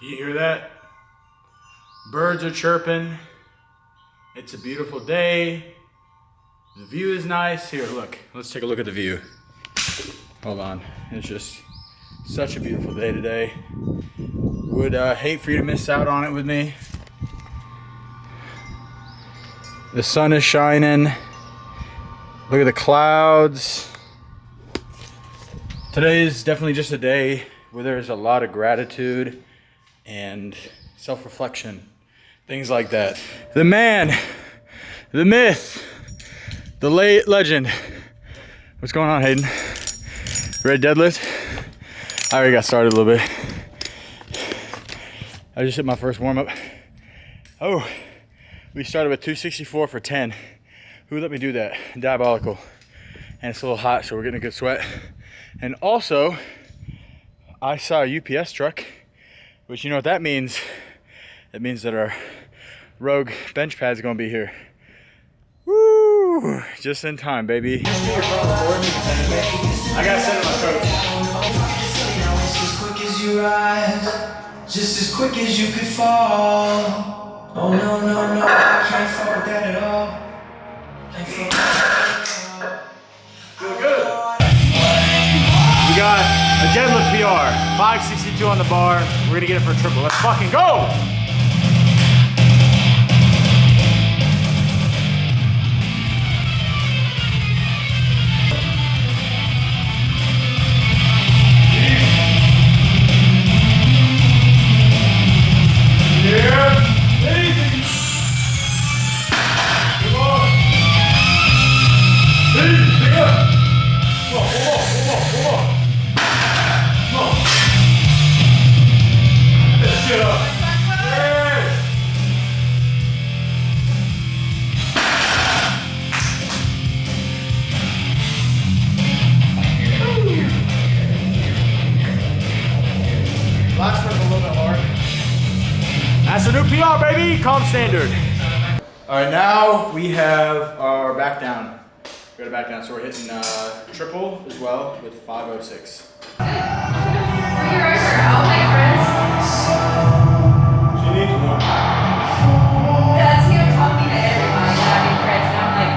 Can you hear that? Birds are chirping. It's a beautiful day. The view is nice. Here, look. Let's take a look at the view. Hold on. It's just such a beautiful day today. Would hate for you to miss out on it with me. The sun is shining. Look at the clouds. Today is definitely just a day where there's a lot of gratitude and self-reflection, things like that. The man, the myth, the late legend. What's going on, Hayden? Red deadlift? I already got started a little bit. I just hit my first warm-up. Oh, we started with 264 for 10. Who let me do that? Diabolical. And it's a little hot, so we're getting a good sweat. And also, I saw a UPS truck, which you know what that means? It means that our Rogue bench pad is gonna be here. Woo! Just in time, baby. I gotta send it to my coach. Just as quick as you could fall. Oh no, no, no, I can't fall with that at all. Can't fall with that at all. Feel good. We got a deadlift PR, 562 on the bar. We're gonna get it for a triple. Let's fucking go! Last one's a little bit hard. That's a new PR, baby! Calm standard. Alright, now we have our back down. We got a back down, so we're hitting triple as well with 506. Were you right for all my friends? She needs more. That's him talking to everybody, having friends, and I'm like,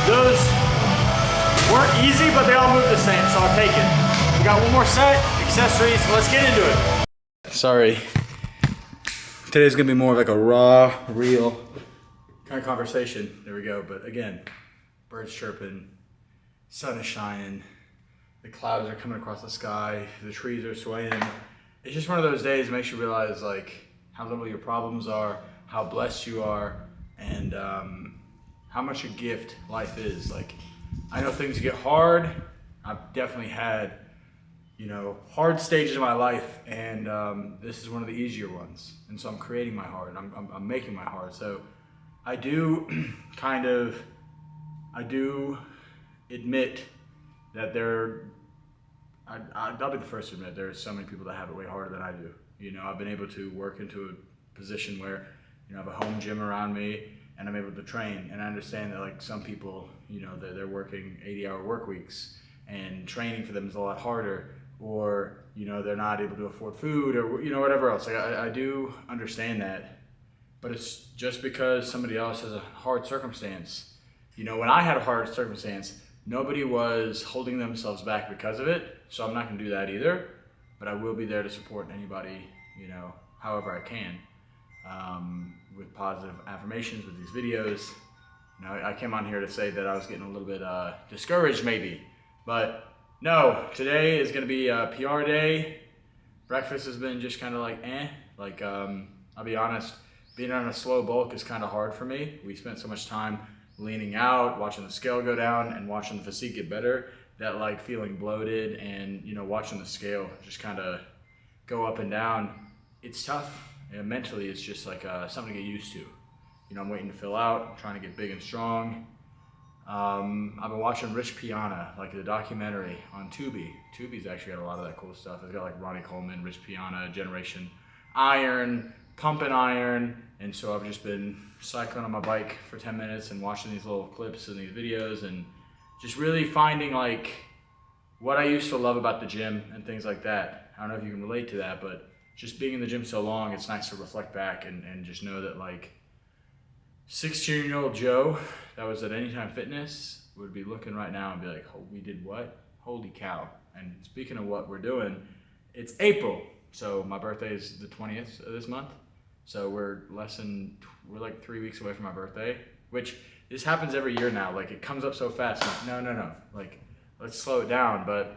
Those weren't easy, but they all move the same, so I'll take it. We got one more set, accessories, so let's get into it. Sorry. Today's gonna be more of like a raw, real kind of conversation. There we go, but again, birds chirping, sun is shining, the clouds are coming across the sky, the trees are swaying. It's just one of those days that makes you realize like how little your problems are, how blessed you are, and how much a gift life is. Like, I know things get hard. I've definitely had, you know, hard stages of my life, and this is one of the easier ones. And so I'm creating my hard. I'm making my hard. So I do I do admit that I'll be the first to admit there are so many people that have it way harder than I do. You know, I've been able to work into a position where, you know, I have a home gym around me, and I'm able to train. And I understand that like some people, you know, they're working 80-hour work weeks, and training for them is a lot harder, or, you know, they're not able to afford food, or, you know, whatever else. Like, I do understand that, but it's just because somebody else has a hard circumstance. You know, when I had a hard circumstance, nobody was holding themselves back because of it, so I'm not gonna do that either, but I will be there to support anybody, you know, however I can. With positive affirmations, with these videos. You know, I came on here to say that I was getting a little bit discouraged maybe, but no, today is gonna be a PR day. Breakfast has been just kind of like like I'll be honest, being on a slow bulk is kind of hard for me. We spent so much time leaning out, watching the scale go down and watching the physique get better, that like feeling bloated and, you know, watching the scale just kind of go up and down, it's tough. And mentally, it's just like something to get used to. You know, I'm waiting to fill out. I'm trying to get big and strong. I've been watching Rich Piana, like the documentary on Tubi. Tubi's actually got a lot of that cool stuff. It's got like Ronnie Coleman, Rich Piana, Generation Iron, Pumping Iron, and so I've just been cycling on my bike for 10 minutes and watching these little clips and these videos and just really finding like what I used to love about the gym and things like that. I don't know if you can relate to that, but just being in the gym so long, it's nice to reflect back and just know that like 16-year-old Joe that was at Anytime Fitness would be looking right now and be like, oh, we did what? Holy cow. And speaking of what we're doing, it's April. So my birthday is the 20th of this month. So we're like 3 weeks away from my birthday, which this happens every year now. Like it comes up so fast. Like, no. Like let's slow it down. But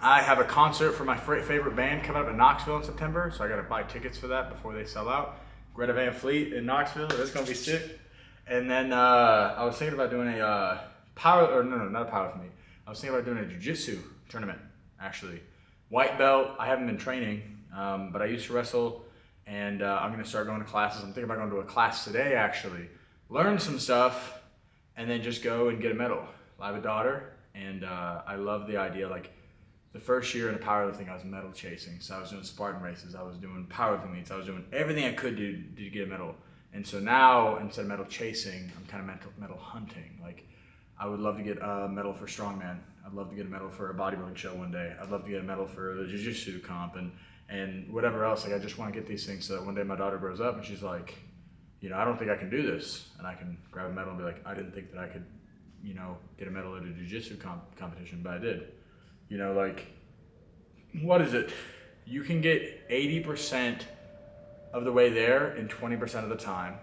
I have a concert for my favorite band coming up in Knoxville in September. So I got to buy tickets for that before they sell out. Greta Van Fleet in Knoxville. That's going to be sick. And then I was thinking about doing a not a power for me. I was thinking about doing a jiu-jitsu tournament, actually. White belt, I haven't been training, but I used to wrestle, and I'm going to start going to classes. I'm thinking about going to a class today, actually. Learn some stuff, and then just go and get a medal. I have a daughter, and I love the idea. Like, the first year in powerlifting, I was medal chasing. So I was doing Spartan races, I was doing powerlifting meets, I was doing everything I could do to get a medal. And so now, instead of medal chasing, I'm kind of medal hunting. Like, I would love to get a medal for strongman. I'd love to get a medal for a bodybuilding show one day. I'd love to get a medal for the jiu-jitsu comp and whatever else. Like, I just want to get these things so that one day my daughter grows up and she's like, you know, I don't think I can do this. And I can grab a medal and be like, I didn't think that I could, you know, get a medal at a jiu-jitsu competition, but I did. You know, like, what is it? You can get 80% of the way there in 20% of the time.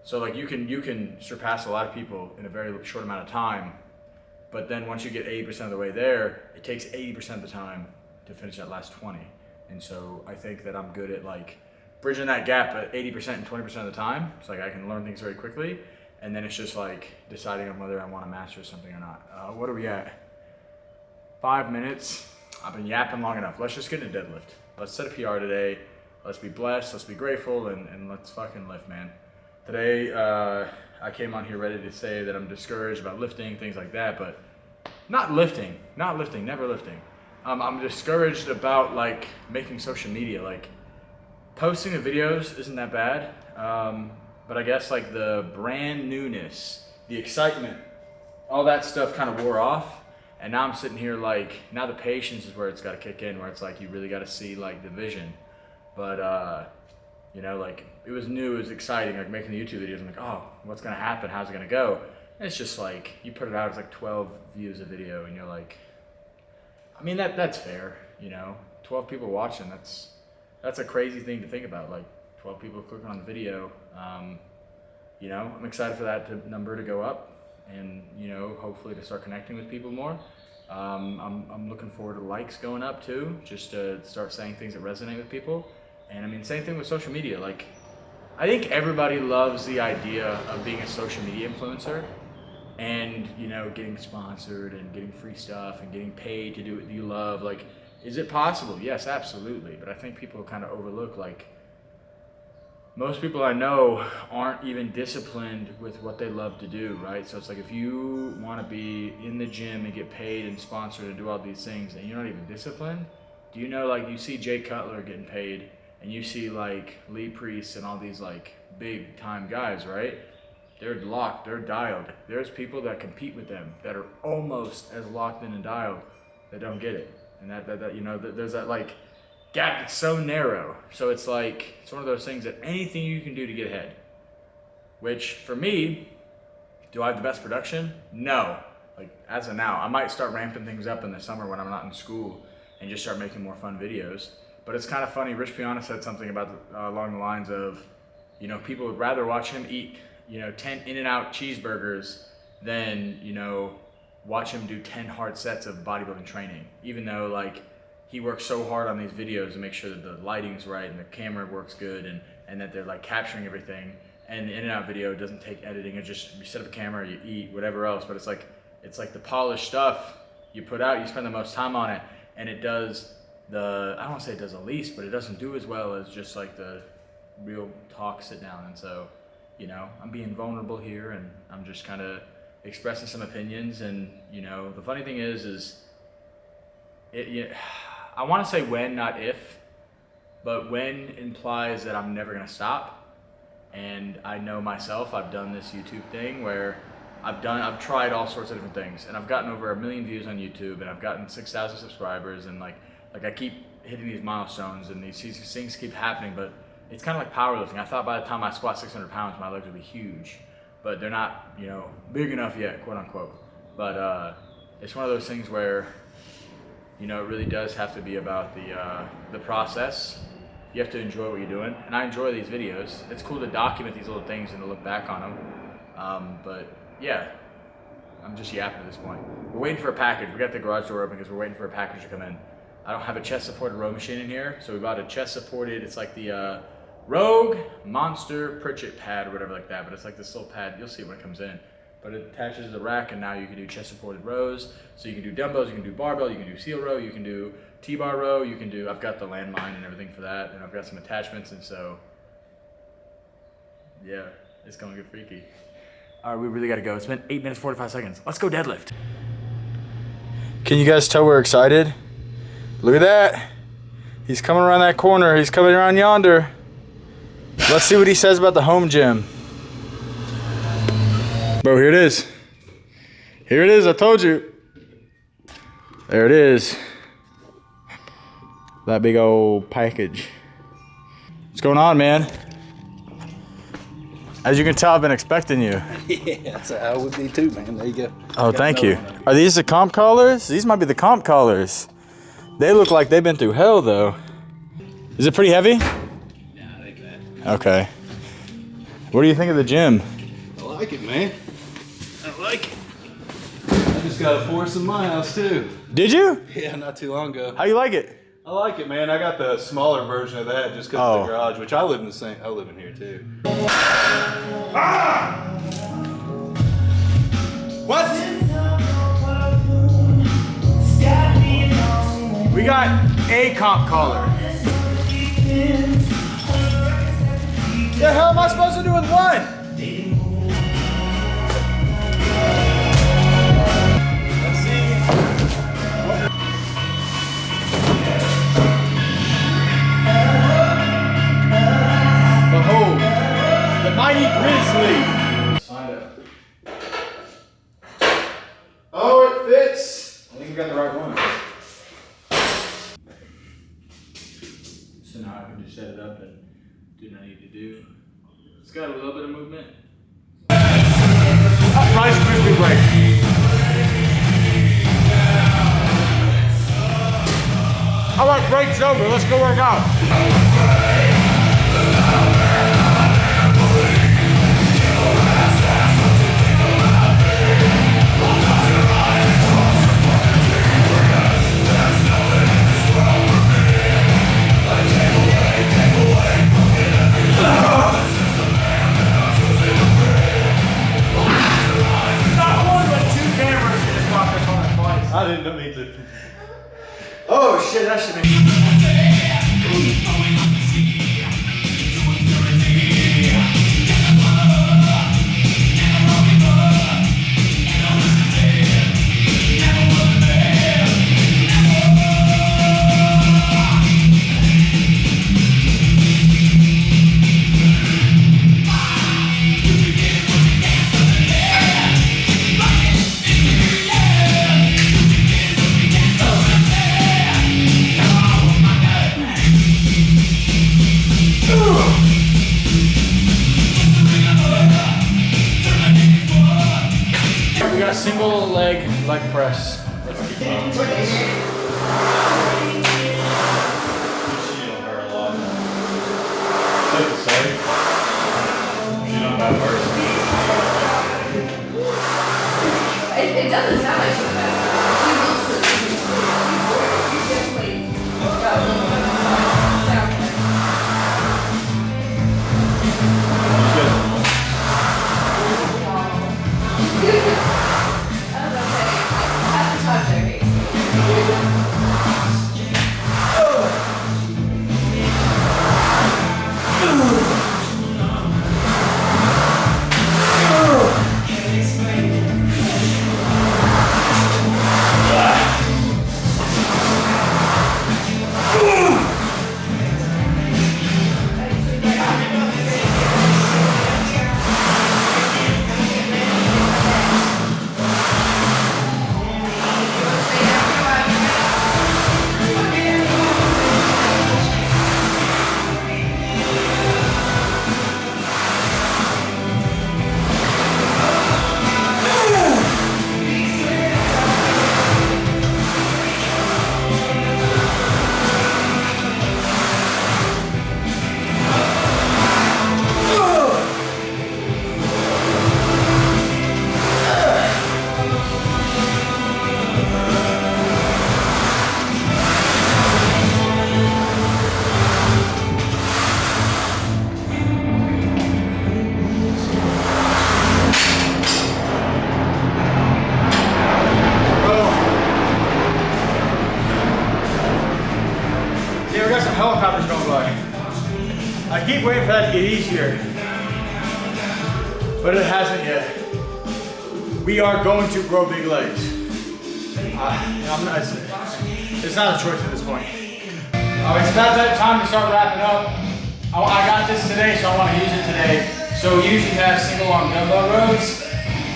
So like you can surpass a lot of people in a very short amount of time, but then once you get 80% of the way there, it takes 80% of the time to finish that last 20. And so I think that I'm good at like bridging that gap at 80% and 20% of the time. It's like I can learn things very quickly, and then it's just like deciding on whether I want to master something or not. What are we at? 5 minutes. I've been yapping long enough. Let's just get in a deadlift. Let's set a PR today. Let's be blessed. Let's be grateful, and let's fucking lift, man. Today, I came on here ready to say that I'm discouraged about lifting, things like that, but not lifting, never lifting. I'm discouraged about like making social media. Like posting the videos isn't that bad, but I guess like the brand newness, the excitement, all that stuff kind of wore off. And now I'm sitting here like, now the patience is where it's got to kick in, where it's like you really got to see like the vision. But you know, like it was new, it was exciting, like making the YouTube videos. I'm like, oh, what's gonna happen? How's it gonna go? And it's just like you put it out, it's like 12 views a video, and you're like, I mean that's fair, you know, 12 people watching. That's a crazy thing to think about. Like 12 people clicking on the video. You know, I'm excited for that number to go up. And you know, hopefully to start connecting with people more. I'm looking forward to likes going up too, just to start saying things that resonate with people. And I mean, same thing with social media. Like, I think everybody loves the idea of being a social media influencer, and you know, getting sponsored and getting free stuff and getting paid to do what you love. Like, is it possible? Yes, absolutely. But I think people kind of overlook like, most people I know aren't even disciplined with what they love to do, right? So it's like if you want to be in the gym and get paid and sponsored and do all these things and you're not even disciplined, do you know, like you see Jay Cutler getting paid and you see like Lee Priest and all these like big time guys, right? They're locked, they're dialed. There's people that compete with them that are almost as locked in and dialed that don't get it. And that you know, there's that like gap that's so narrow. So it's like, it's one of those things that anything you can do to get ahead. Which for me, do I have the best production? No. Like as of now, I might start ramping things up in the summer when I'm not in school and just start making more fun videos. But it's kind of funny, Rich Piana said something about along the lines of, you know, people would rather watch him eat, you know, 10 In-N-Out cheeseburgers than, you know, watch him do 10 hard sets of bodybuilding training. Even though like, he works so hard on these videos to make sure that the lighting's right and the camera works good and that they're like capturing everything. And the In-N-Out video doesn't take editing. It's just you set up a camera, you eat, whatever else. But it's like the polished stuff you put out, you spend the most time on it, and it does I don't want to say it does the least, but it doesn't do as well as just like the real talk sit down. And so, you know, I'm being vulnerable here, and I'm just kind of expressing some opinions. And you know, the funny thing is I want to say when, not if, but when implies that I'm never gonna stop. And I know myself, I've done this YouTube thing where I've tried all sorts of different things, and I've gotten over 1 million views on YouTube, and I've gotten 6,000 subscribers, and like I keep hitting these milestones, and these things keep happening. But it's kind of like powerlifting. I thought by the time I squat 600 pounds, my legs would be huge, but they're not, you know, big enough yet, quote unquote. But it's one of those things where, you know, it really does have to be about the process. You have to enjoy what you're doing, and I enjoy these videos. It's cool to document these little things and to look back on them. But yeah, I'm just yapping at this point. We're waiting for a package. We got the garage door open because we're waiting for a package to come in. I don't have a chest supported row machine in here, so we bought a chest supported. It's like the Rogue Monster Pritchett pad or whatever like that, but it's like this little pad. You'll see it when it comes in. But it attaches to the rack, and now you can do chest supported rows. So you can do dumbbells, you can do barbell, you can do seal row, you can do T-bar row, you can do, I've got the landmine and everything for that, and I've got some attachments, and so, yeah, it's gonna get freaky. All right, we really gotta go. It's been 8 minutes, 45 seconds. Let's go deadlift. Can you guys tell we're excited? Look at that. He's coming around that corner. He's coming around yonder. Let's see what he says about the home gym. Bro, here it is. Here it is, I told you. There it is. That big old package. What's going on, man? As you can tell, I've been expecting you. Yeah, that's how I would be too, man. There you go. Oh, thank you. Are these the comp collars? These might be the comp collars. They look like they've been through hell, though. Is it pretty heavy? Yeah, I think that. Okay. What do you think of the gym? I like it, man. I like it. I just got a force in my house too. Did you? Yeah, not too long ago. How you like it? I like it, man. I got the smaller version of that just because of the garage, which I live in the same. I live in here too. What? We got a comp collar. The hell am I supposed to do with one? Let's see. Behold, the mighty grizzly. Sign up. Oh, it fits. I think we got the right one. So now I can just set it up and do what I need to do. It's got a little bit of movement. Rice Krispie break. All right, break's over. Let's go work out. I didn't mean to. Oh shit, that should be. We got a single leg press. Let's keep going. It doesn't sound like she's bad. She definitely got a little bit of sound. keep waiting for that to get easier, but it hasn't yet. We are going to grow big legs. It's not a choice at this point. It's about that time to start wrapping up. I got this today, so I want to use it today. So we usually have single arm dumbbell rows.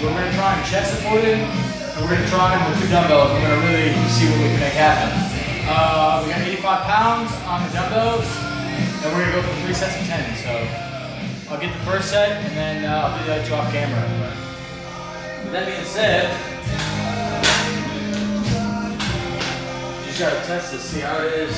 We're going to try and chest support it, and we're going to try them with 2 dumbbells. We're going to really see what we can make happen. We got 85 pounds on the dumbbells, and we're going to go for 3 sets of 10. So I'll get the first set, and then I'll do that off camera. With that being said, you just gotta test to see how it is.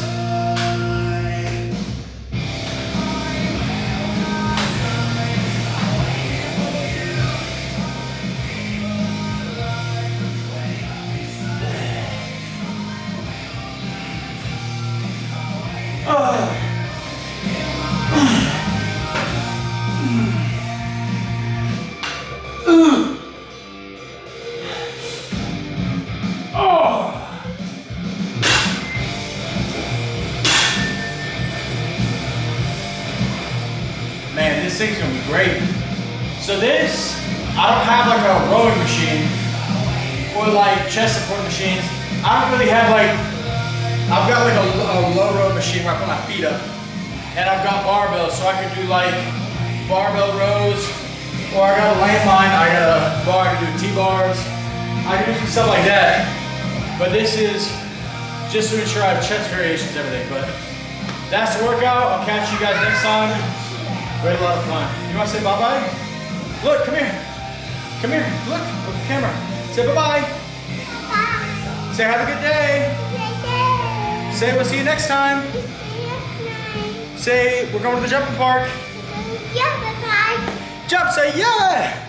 Man, this thing's gonna be great. So this, I don't have like a rowing machine or like chest support machines. I don't really have like, I've got like a low row machine where I put my feet up. And I've got barbells, so I can do like barbell rows, or I got a landmine, I got a bar to do T-bars. I can do some stuff like that. But this is just to ensure I have chest variations and everything. But that's the workout. I'll catch you guys next time. We had a lot of fun. You want to say bye-bye? Look, come here. Come here. Look, with the camera. Say bye-bye. Bye. Say have a good day. Say we'll see you next time. Say we're going to the jumping park. Yeah, bye-bye. Jump, say yeah.